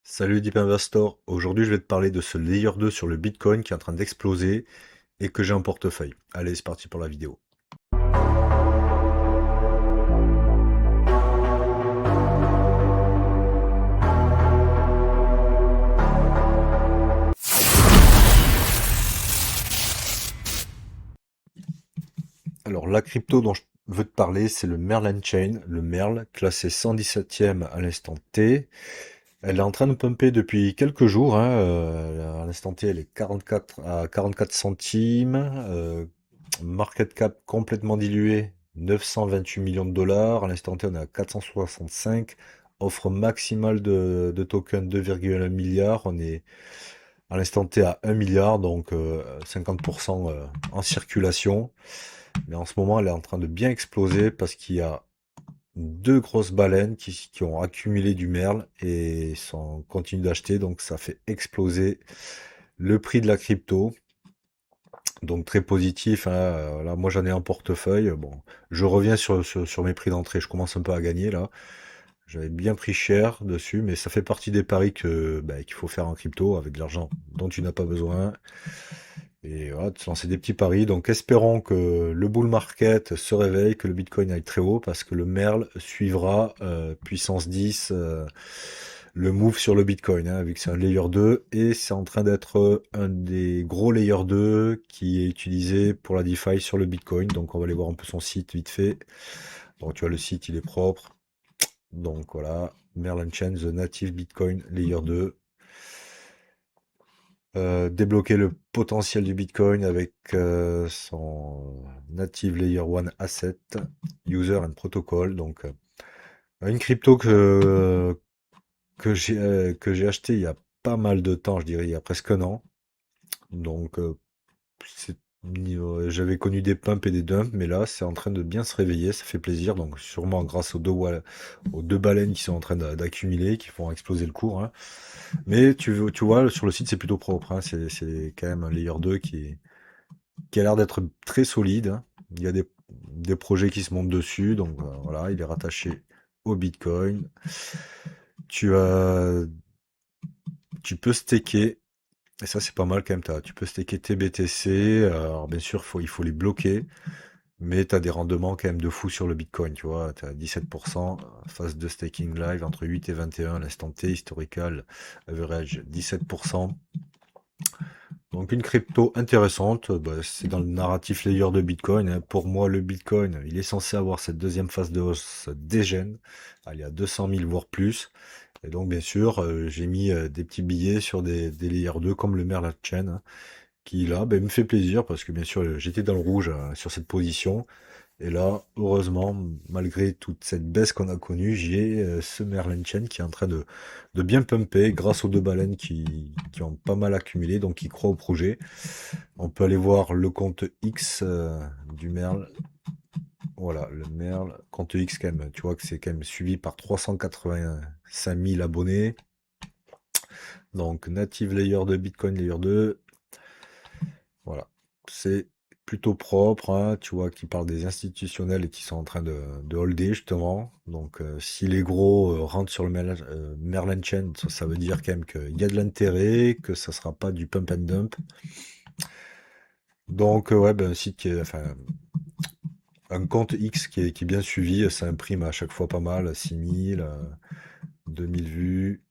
Salut Deep Investor, aujourd'hui je vais te parler de ce Layer 2 sur le Bitcoin qui est en train d'exploser et que j'ai en portefeuille. Allez, c'est parti pour la vidéo. Alors la crypto dont je veux te parler, c'est le Merlin Chain, le Merl, classé 117e à l'instant T. Elle est en train de pumper depuis quelques jours, hein, à l'instant T, elle est 44 à 44 centimes. Market cap complètement dilué, 928 millions de dollars. À l'instant T, on est à 465. Offre maximale de tokens 2,1 milliards. On est à l'instant T à 1 milliard, donc 50% en circulation. Mais en ce moment, elle est en train de bien exploser parce qu'il y a deux grosses baleines qui ont accumulé du merle et continuent d'acheter, donc ça fait exploser le prix de la crypto. Donc très positif, hein. Là, moi j'en ai un portefeuille. Bon, je reviens sur mes prix d'entrée. Je commence un peu à gagner là. J'avais bien pris cher dessus, mais ça fait partie des paris qu'il faut faire en crypto avec de l'argent dont tu n'as pas besoin. Et voilà, de se lancer des petits paris. Donc espérons que le bull market se réveille, que le Bitcoin aille très haut, parce que le Merle suivra puissance 10 le move sur le Bitcoin, hein, vu que c'est un layer 2, et c'est en train d'être un des gros layer 2 qui est utilisé pour la DeFi sur le Bitcoin. Donc on va aller voir un peu son site vite fait. Donc tu vois, le site il est propre. Donc voilà, Merlin Chain, The Native Bitcoin Layer 2. Débloquer le potentiel du Bitcoin avec son Native Layer 1 Asset, User and Protocol. Donc une crypto que j'ai acheté il y a pas mal de temps, je dirais il y a presque un an. Donc c'est- j'avais connu des pumps et des dumps, mais là c'est en train de bien se réveiller, ça fait plaisir. Donc sûrement grâce aux deux baleines qui sont en train d'accumuler, qui font exploser le cours, hein. Mais tu vois, sur le site c'est plutôt propre, hein. C'est quand même un layer 2 qui a l'air d'être très solide, hein. Il y a des projets qui se montent dessus, donc voilà, il est rattaché au Bitcoin. Tu as, tu peux staker. Et ça, c'est pas mal quand même. Tu peux staker tes BTC. Alors, bien sûr, il faut les bloquer. Mais tu as des rendements quand même de fou sur le Bitcoin. Tu vois, tu as 17%, phase de staking live entre 8 et 21, l'instant T, historical, average 17%. Donc une crypto intéressante, bah, c'est dans le narratif layer de Bitcoin, hein. Pour moi, le Bitcoin, il est censé avoir cette deuxième phase de hausse dégène. Elle est à 200 000 voire plus. Et donc bien sûr, j'ai mis des petits billets sur des layers 2 comme le Merlin Chain, hein, qui là me fait plaisir parce que bien sûr j'étais dans le rouge sur cette position. Et là, heureusement, malgré toute cette baisse qu'on a connue, j'ai ce Merlin Chen qui est en train de bien pumper grâce aux deux baleines qui ont pas mal accumulé, donc qui croient au projet. On peut aller voir le compte X du Merle. Voilà, le Merle, compte X quand même, tu vois que c'est quand même suivi par 385 000 abonnés. Donc Native Layer 2, Bitcoin Layer 2. Voilà, c'est plutôt propre, hein. Tu vois qui parle des institutionnels et qui sont en train de holder justement. Donc si les gros rentrent sur le Merlin Chain, ça veut dire quand même qu'il y a de l'intérêt, que ça sera pas du pump and dump. Donc ouais, ben, un site enfin, un compte X qui est bien suivi, ça imprime à chaque fois pas mal, 6000, 2000 vues.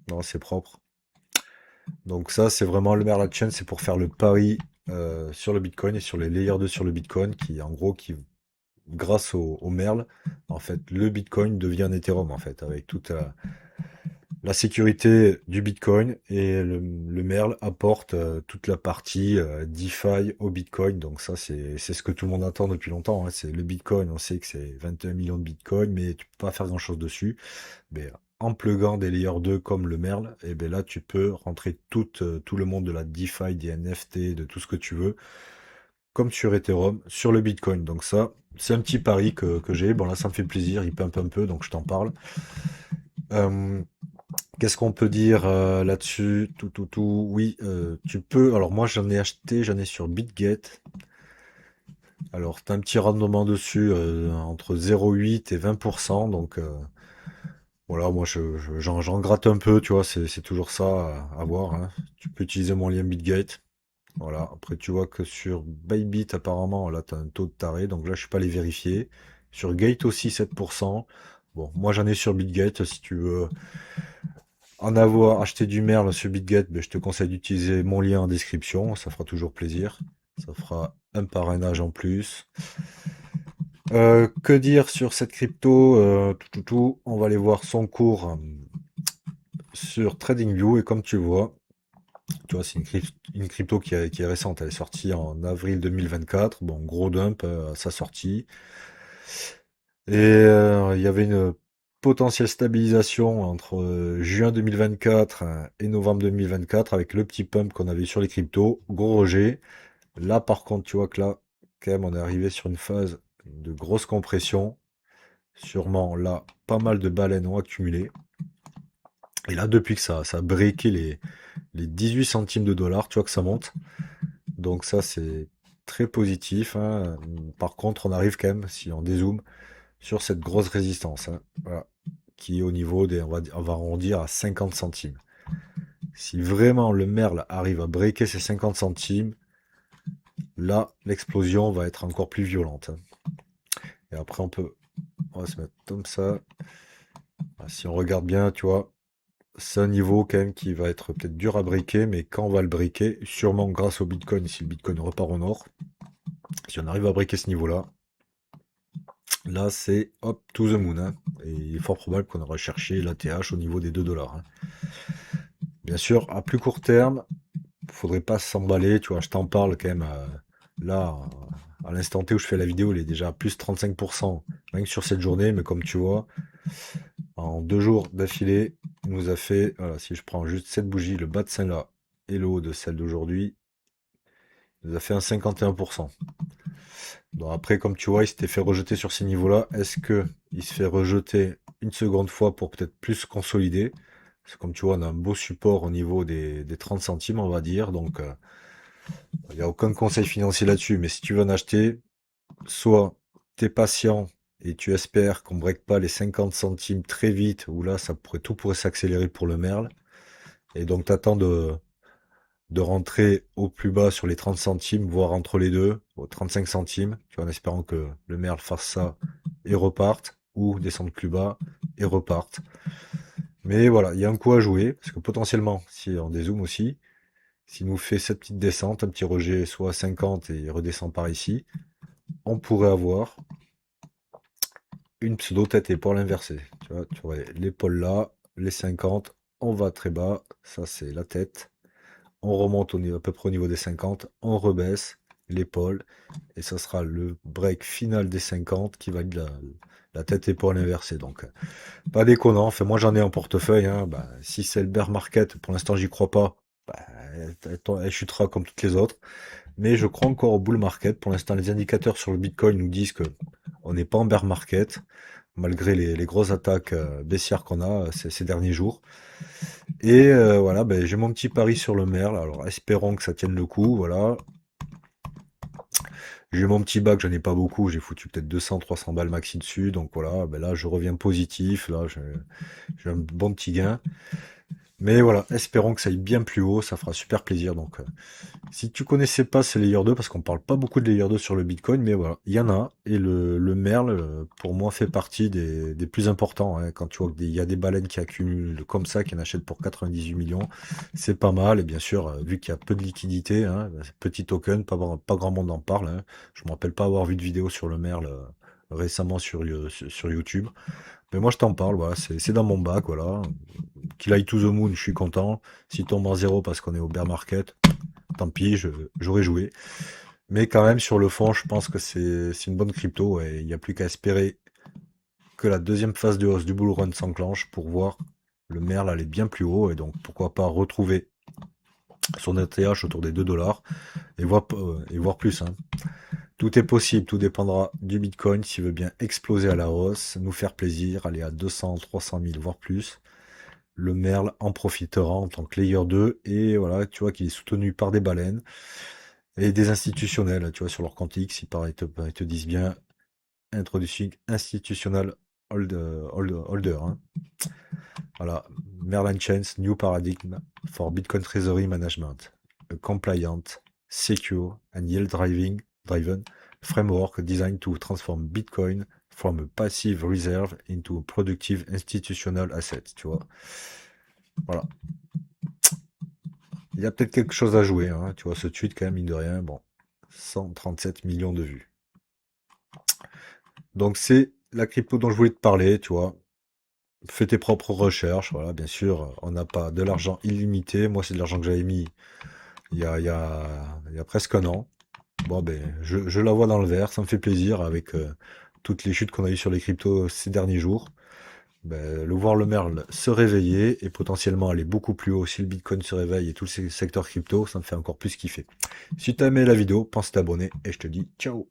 Non, c'est propre. Donc ça, c'est vraiment le Merlin Chain, c'est pour faire le pari sur le Bitcoin et sur les layers 2 sur le Bitcoin, qui en gros, grâce au Merle, en fait, le Bitcoin devient un Ethereum, en fait, avec toute la sécurité du Bitcoin, et le Merle apporte toute la partie DeFi au Bitcoin. Donc ça, c'est ce que tout le monde attend depuis longtemps, hein. C'est le Bitcoin, on sait que c'est 21 millions de Bitcoin, mais tu peux pas faire grand-chose dessus. Mais en pluguant des layers 2 comme le Merle, et ben là, tu peux rentrer tout le monde de la DeFi, des NFT, de tout ce que tu veux, comme sur Ethereum, sur le Bitcoin. Donc ça, c'est un petit pari que j'ai. Bon là, ça me fait plaisir, il pump un peu, donc je t'en parle. Euh, Qu'est-ce qu'on peut dire là-dessus? Tout. Oui, tu peux. Alors moi, j'en ai acheté, j'en ai sur BitGet. Alors, tu as un petit rendement dessus entre 0,8 et 20%. Donc, Voilà, moi j'en gratte un peu, tu vois, c'est toujours ça à voir, hein. Tu peux utiliser mon lien Bitgate. Voilà, après tu vois que sur Bybit apparemment, là tu as un taux de taré, donc là je suis pas allé vérifier. Sur Gate aussi 7%. Bon, moi j'en ai sur Bitgate, si tu veux en avoir acheté du merle sur Bitgate, ben, je te conseille d'utiliser mon lien en description, ça fera toujours plaisir. Ça fera un parrainage en plus. Que dire sur cette crypto? On va aller voir son cours sur TradingView et comme tu vois, c'est une crypto qui est récente. Elle est sortie en avril 2024. Bon, gros dump à sa sortie. Et il y avait une potentielle stabilisation entre juin 2024 et novembre 2024 avec le petit pump qu'on avait sur les cryptos. Gros rejet. Là, par contre, tu vois que là, quand même, on est arrivé sur une phase de grosse compression. Sûrement, là, pas mal de baleines ont accumulé. Et là, depuis que ça a breaké les 18 centimes de dollars, tu vois que ça monte. Donc ça, c'est très positif, hein. Par contre, on arrive quand même, si on dézoome, sur cette grosse résistance, hein. Voilà. Qui est au niveau des, on va arrondir à 50 centimes. Si vraiment le merle arrive à breaker ces 50 centimes, là, l'explosion va être encore plus violente, hein. Et après, on va se mettre comme ça. Si on regarde bien, tu vois, c'est un niveau quand même qui va être peut-être dur à breaker, mais quand on va le breaker, sûrement grâce au Bitcoin, si le Bitcoin repart en or, si on arrive à breaker ce niveau-là, là c'est hop to the moon, hein. Et il est fort probable qu'on aura cherché l'ATH au niveau des 2 dollars, hein. Bien sûr, à plus court terme, faudrait pas s'emballer, tu vois, je t'en parle quand même là, à l'instant T où je fais la vidéo, il est déjà à plus 35%, rien que sur cette journée, mais comme tu vois, en 2 jours d'affilée, il nous a fait, voilà, si je prends juste cette bougie, le bas de celle-là et le haut de celle d'aujourd'hui, il nous a fait un 51%. Bon, après, comme tu vois, il s'était fait rejeter sur ces niveaux-là. Est-ce que il se fait rejeter une seconde fois pour peut-être plus consolider? Parce que comme tu vois, on a un beau support au niveau des 30 centimes, on va dire. Donc, il n'y a aucun conseil financier là-dessus. Mais si tu veux en acheter, soit tu es patient et tu espères qu'on ne break pas les 50 centimes très vite, ou là, tout pourrait s'accélérer pour le merle. Et donc, tu attends de rentrer au plus bas sur les 30 centimes, voire entre les deux, aux 35 centimes, tu vois, en espérant que le merle fasse ça et reparte, ou descendre plus bas et reparte. Mais voilà, il y a un coup à jouer, parce que potentiellement, si on dézoome aussi, s'il nous fait cette petite descente, un petit rejet soit à 50 et il redescend par ici, on pourrait avoir une pseudo tête épaule inversée. Tu vois, tu aurais l'épaule là, les 50, on va très bas, ça c'est la tête. On remonte à peu près au niveau des 50, on rebaisse l'épaule, et ça sera le break final des 50 qui valide la tête épaule inversée. Donc, pas déconnant. Enfin, moi, j'en ai en portefeuille, hein. Bah, si c'est le bear market, pour l'instant, j'y crois pas. Bah, elle chutera comme toutes les autres. Mais je crois encore au bull market. Pour l'instant, les indicateurs sur le Bitcoin nous disent que on n'est pas en bear market, malgré les grosses attaques baissières qu'on a ces derniers jours. Et voilà, ben, j'ai mon petit pari sur le merle. Alors, espérons que ça tienne le coup. Voilà. J'ai mon petit bac, j'en ai pas beaucoup. J'ai foutu peut-être 200, 300 balles maxi dessus. Donc voilà, ben là, je reviens positif. Là, j'ai un bon petit gain. Mais voilà, espérons que ça aille bien plus haut. Ça fera super plaisir. Donc, si tu connaissais pas ces Layer 2, parce qu'on parle pas beaucoup de Layer 2 sur le Bitcoin, mais voilà, il y en a. Et le Merle, pour moi, fait partie des plus importants, hein. Quand tu vois qu'il y a des baleines qui accumulent comme ça, qui en achètent pour 98 millions, c'est pas mal. Et bien sûr, vu qu'il y a peu de liquidité, hein, petit token, pas grand monde en parle, hein. Je me rappelle pas avoir vu de vidéo sur le Merle récemment sur YouTube. Mais moi, je t'en parle, voilà, c'est dans mon bac, voilà. Qu'il aille to the moon, je suis content. S'il tombe en zéro parce qu'on est au bear market, tant pis, j'aurais joué. Mais quand même, sur le fond, je pense que c'est une bonne crypto et il n'y a plus qu'à espérer que la deuxième phase de hausse du bull run s'enclenche pour voir le merle aller bien plus haut et donc pourquoi pas retrouver son ETH autour des 2 dollars et voir plus, hein. Tout est possible, tout dépendra du Bitcoin s'il veut bien exploser à la hausse, nous faire plaisir, aller à 200, 300 000, voire plus. Le merle en profitera en tant que layer 2 et voilà, tu vois qu'il est soutenu par des baleines. Et des institutionnels, tu vois, sur leur compte X, ils te disent bien introducing institutional holder, hein. Voilà, Merlin Chains, New Paradigm for Bitcoin Treasury Management. A compliant, secure, and yield driven framework designed to transform Bitcoin from a passive reserve into a productive institutional asset, tu vois. Voilà. Il y a peut-être quelque chose à jouer, hein, tu vois, ce tweet quand même, mine de rien, bon, 137 millions de vues. Donc c'est la crypto dont je voulais te parler, tu vois. Fais tes propres recherches, voilà, bien sûr, on n'a pas de l'argent illimité. Moi, c'est de l'argent que j'avais mis il y a presque un an. Bon, ben, je la vois dans le vert, ça me fait plaisir avec toutes les chutes qu'on a eues sur les cryptos ces derniers jours. Ben, voir le Merle se réveiller et potentiellement aller beaucoup plus haut si le Bitcoin se réveille et tous ces secteurs crypto, ça me fait encore plus kiffer. Si t'as aimé la vidéo, pense à t'abonner et je te dis ciao!